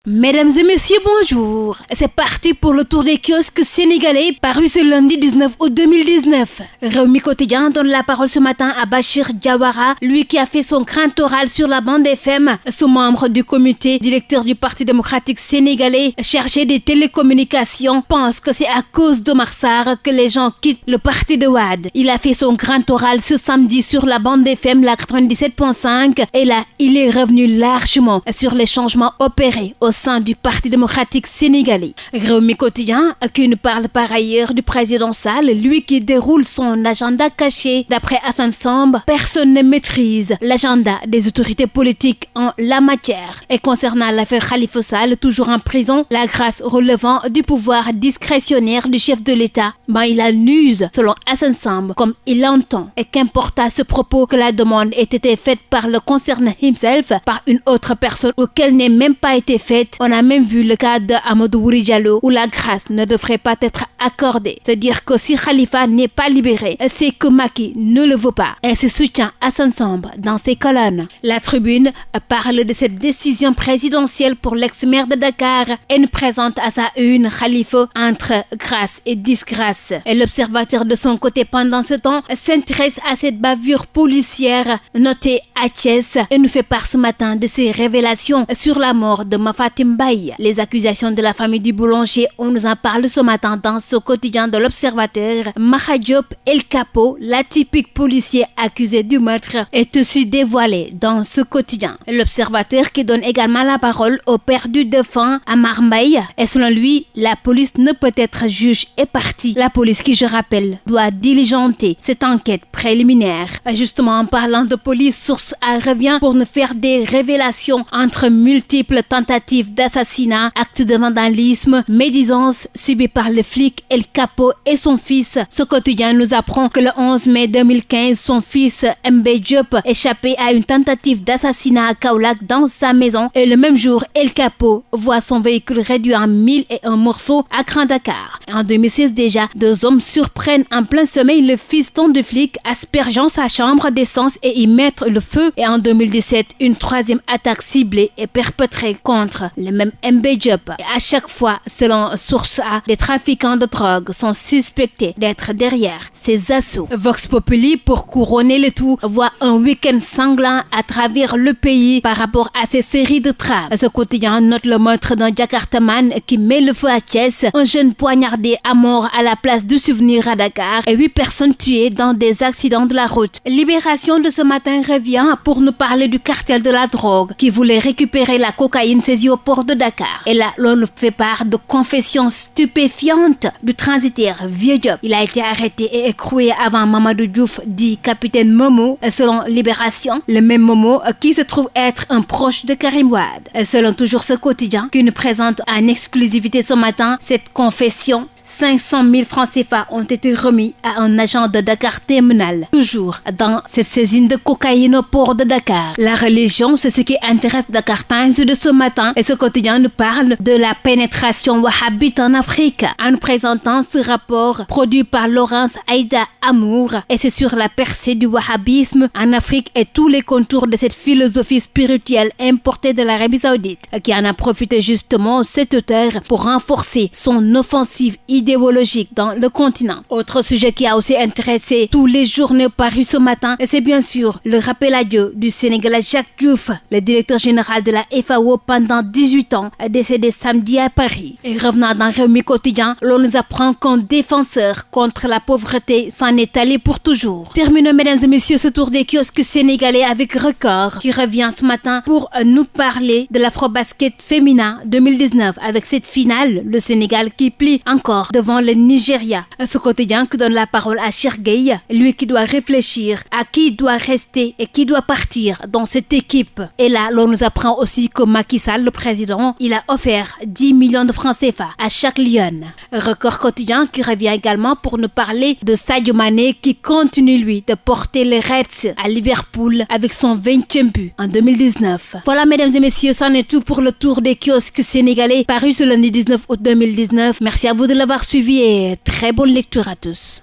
Mesdames et messieurs, bonjour. C'est parti pour le tour des kiosques sénégalais paru ce lundi 19 août 2019. Rewmi Quotidien donne la parole ce matin à Bachir Diawara, lui qui a fait son grand oral sur la bande FM. Ce membre du comité directeur du Parti démocratique sénégalais chargé des télécommunications pense que c'est à cause d'Omar Sarr que les gens quittent le parti de Wade. Il a fait son grand oral ce samedi sur la bande FM, la 97.5, et là, il est revenu largement sur les changements opérés au sein du Parti démocratique sénégalais. Rewmi Quotidien, qui nous parle par ailleurs du président Sall, lui qui déroule son agenda caché. D'après Assane Samb, personne ne maîtrise l'agenda des autorités politiques en la matière. Et concernant l'affaire Khalifa Sall, toujours en prison, la grâce relevant du pouvoir discrétionnaire du chef de l'État, il abuse, selon Assane Samb, comme il l'entend. Et qu'importe à ce propos que la demande ait été faite par le concerné himself, par une autre personne ou qu'elle n'ait même pas été faite. On a même vu le cas d'Amadou Wuri Diallo où la grâce ne devrait pas être accordée. C'est-à-dire que si Khalifa n'est pas libéré, c'est que Macky ne le veut pas. Et se soutient Assane Samb dans ses colonnes. La Tribune parle de cette décision présidentielle pour l'ex-maire de Dakar et nous présente à sa une Khalifa entre grâce et disgrâce. Et l'Observateur de son côté pendant ce temps s'intéresse à cette bavure policière notée à Thiès et nous fait part ce matin de ses révélations sur la mort de Mafatim Mbaye. Les accusations de la famille du boulanger, on nous en parle ce matin dans ce quotidien de l'Observateur. Maha Diop El Capo, l'atypique policier accusé du meurtre, est aussi dévoilé dans ce quotidien. L'Observateur qui donne également la parole au père du défunt Amar Mbaye. Et selon lui, la police ne peut être juge et partie. La police qui, je rappelle, doit diligenter cette enquête préliminaire. Justement, en parlant de police, Source A revient pour nous faire des révélations entre multiples tentatives d'assassinat, actes de vandalisme, médisance subis par le flic El Capo et son fils. Ce quotidien nous apprend que le 11 mai 2015, son fils Mbaye Diop échappait à une tentative d'assassinat à Kaolack dans sa maison et le même jour, El Capo voit son véhicule réduit en 1001 morceaux à Grand Dakar. En 2016 déjà, deux hommes surprennent en plein sommeil le fiston de flic aspergeant sa chambre d'essence et y mettre le feu. Et en 2017, une troisième attaque ciblée est perpétrée contre le même Mbaye Diop. Et à chaque fois, selon Source A, les trafiquants de drogue sont suspectés d'être derrière ces assauts. Vox Populi, pour couronner le tout, voit un week-end sanglant à travers le pays par rapport à ces séries de trames. Ce quotidien note le meurtre d'un Jakartaman qui met le feu à Thiès, un jeune poignardé à mort à la place du Souvenir à Dakar et 8 personnes tuées dans des accidents de la route. Libération de ce matin revient pour nous parler du cartel de la drogue qui voulait récupérer la cocaïne saisie au port de Dakar. Et là, l'on nous fait part de confessions stupéfiantes du transitaire Vieux Diop. Il a été arrêté et écroué avant Mamadou Diouf, dit capitaine Momo, selon Libération, le même Momo qui se trouve être un proche de Karim Wade. Selon toujours ce quotidien qui nous présente en exclusivité ce matin cette confession, 500 000 francs CFA ont été remis à un agent de Dakar Terminal. Toujours dans cette saisine de cocaïne au port de Dakar. La religion, c'est ce qui intéresse Dakar Times de ce matin. Et ce quotidien nous parle de la pénétration wahhabite en Afrique en nous présentant ce rapport produit par Laurence Aïda Amour. Et c'est sur la percée du wahhabisme en Afrique et tous les contours de cette philosophie spirituelle importée de l'Arabie Saoudite qui en a profité justement cet auteur pour renforcer son offensive idéologique dans le continent. Autre sujet qui a aussi intéressé tous les journaux parus ce matin, c'est bien sûr le rappel à Dieu du Sénégalais Jacques Diouf, le directeur général de la FAO pendant 18 ans, décédé samedi à Paris. Et revenant dans Rewmi Quotidien, l'on nous apprend qu'un défenseur contre la pauvreté s'en est allé pour toujours. Terminons, mesdames et messieurs, ce tour des kiosques sénégalais avec Record qui revient ce matin pour nous parler de l'Afrobasket féminin 2019 avec cette finale, le Sénégal qui plie encore devant le Nigeria. Ce quotidien qui donne la parole à Cheikh Gueye, lui qui doit réfléchir à qui doit rester et qui doit partir dans cette équipe. Et là, l'on nous apprend aussi que Macky Sall, le président, il a offert 10 millions de francs CFA à chaque lionne. Record quotidien qui revient également pour nous parler de Sadio Mané qui continue lui de porter les Reds à Liverpool avec son 20e but en 2019. Voilà, mesdames et messieurs, c'en est tout pour le tour des kiosques sénégalais paru ce lundi 19 août 2019. Merci à vous de l'avoir suivi et très bonne lecture à tous.